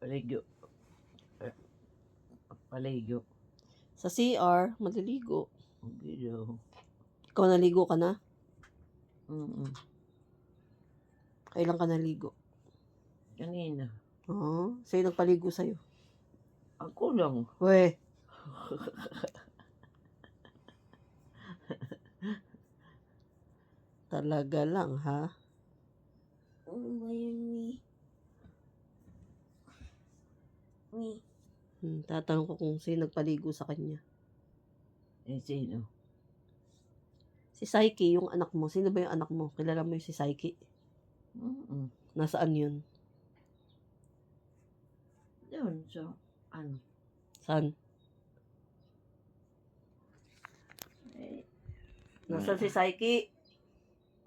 Paligyo. Paligyo. Sa CR, maliligo. Paligyo. Ikaw naligo ka na? Kailan ka naligo? Kanina. Oo. Sa'yo nagpaligo sa'yo? Ako lang. We. Talaga lang, ha? Ano ba yun, Mi? Tatanong ko kung sino nagpaligo sa kanya. Eh, sino? Si Saiki, yung anak mo. Sino ba yung anak mo? Kilala mo yung si Saiki? Nasaan yun? Doon sa, ano? Saan? Eh, Nasaan si Saiki?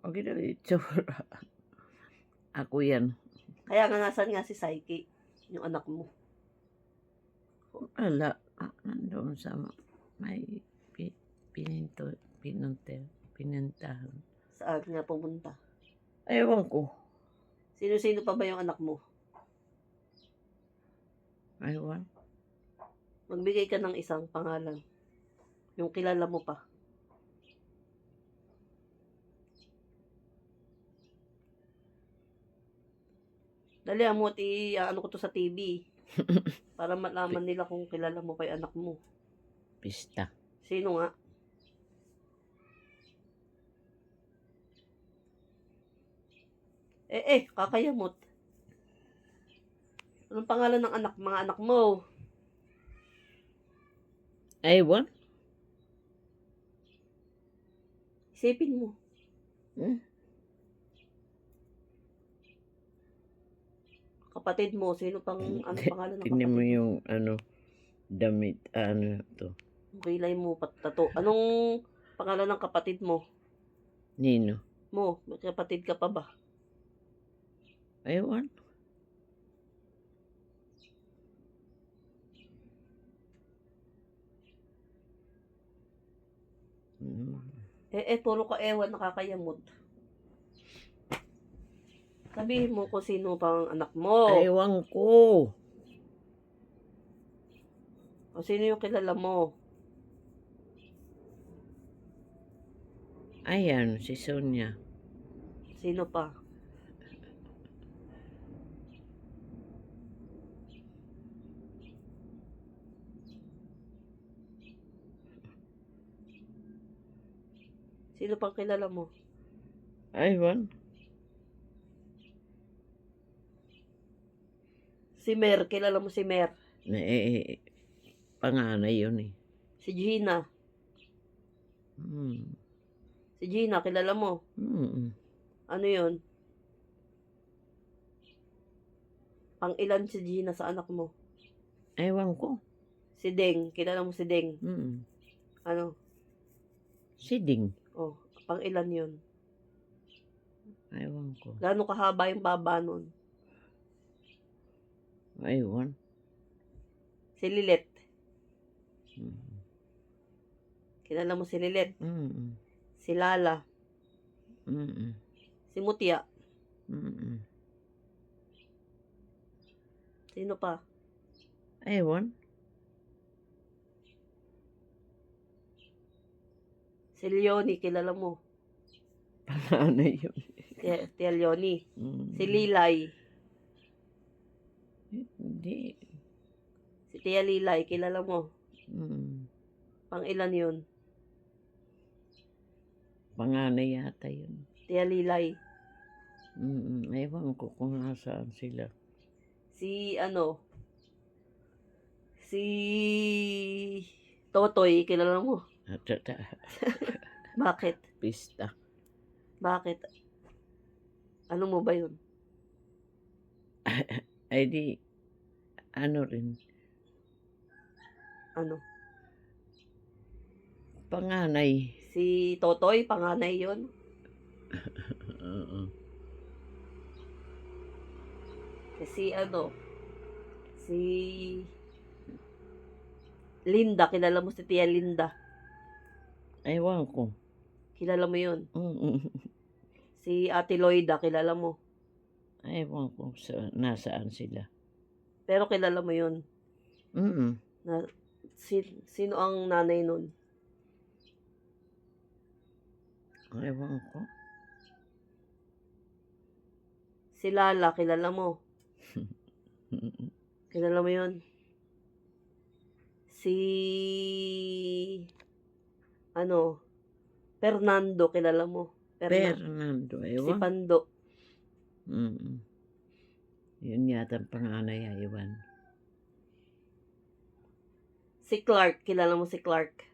okay na itsura. Ako yan. Kaya nga nasaan nga si Saiki? Yung anak mo. Wala. Nandoon sa may pinuntahan. Saan nga pumunta? Ewan ko. Sino-sino pa ba yung anak mo? Ewan. Magbigay ka ng isang pangalan. Yung kilala mo pa. Dali mo at ano ko to sa TV. Para malaman nila kung kilala mo pa yung anak mo. Pista. Sino nga? Kakayamot. Anong pangalan ng mga anak mo? Ewan. Isipin mo. Kapatid mo, sino pang, anong pangalan ng kapatid Tingnan mo mo? yung, damit, to. Kilay mo, tato. Anong pangalan ng kapatid mo? Nino. Mo, may kapatid ka pa ba? Ewan. Puro ka ewan, nakakayamot. Sabihin mo kung sino pang anak mo. Ewan ko. O sino yung kilala mo. Ayan, si Sonia. Sino pa? Sino pang kilala mo? Ewan. Si Mer, kilala mo si Mer? Panganay yun eh. Si Gina. Si Gina, kilala mo? Ano yun? Pang ilan si Gina sa anak mo? Ewan ko. Si Deng, kilala mo si Deng? Ano? Si Ding. Oh, pang ilan yun? Ewan ko. Gaano kahaba yung baba nun? Ewan. Si Lilet. Kilala mo si Lilet? Si Lala. Si Mutia. Sino pa? Ewan. Si Leonie, kilala mo? Panganay yun. Tia Leonie. Si Lilay. Hindi. Si Tia Lilay, kilala mo? Pang ilan yun? Panganay yata yun. Tia Lilay. Ewan ko kung nasaan sila. Si Totoy, kilala mo? Bakit? Pista. Bakit? Ano mo ba yun? Ay di, ano rin. Ano? Panganay. Si Totoy, panganay yun? Si Linda, kilala mo si Tia Linda? Ewan ko. Kilala mo yun? Si Ate Loida, kilala mo? Ewan ko nasaan sila. Pero kilala mo yun. Mm. Na, sino ang nanay nun? Ewan ko. Si Lala, kilala mo. Kilala mo yun? Si... Ano? Fernando, kilala mo. Fernando, Si ewan. Pando. Mm. Yun yata ang panganay, ewan. Si Clark, kilala mo si Clark.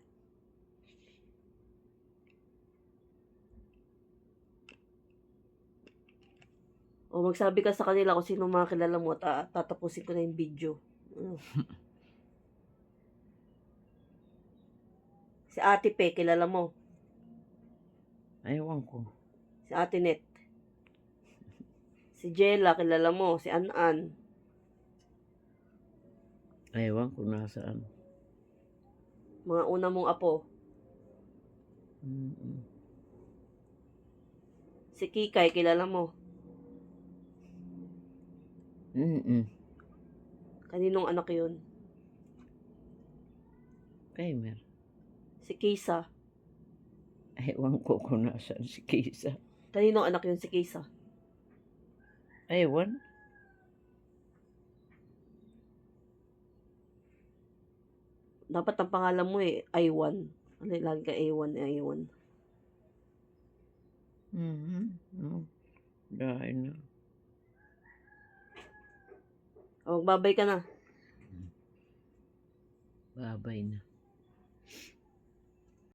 O magsabi ka sa kanila kung sino mga kilala mo at tatapusin ko na yung video. Si Ate Pe, kilala mo. Ewan ko. Si Ate Net. Si Jella, kilala mo. Si An-An. Ewan ko nasaan. Mga una mong apo. Mm. Si Kikay, kilala mo. Mm. Kaninong anak yun? Primer. Si Kisa. Ewan ko kung nasaan si Kisa. Kaninong anak yun si Kisa? Ewan. Dapat ang pangalan mo I1. Ano lagi ka A1, A1. Mm. Dahil na. O, magbabay ka na. Babay na.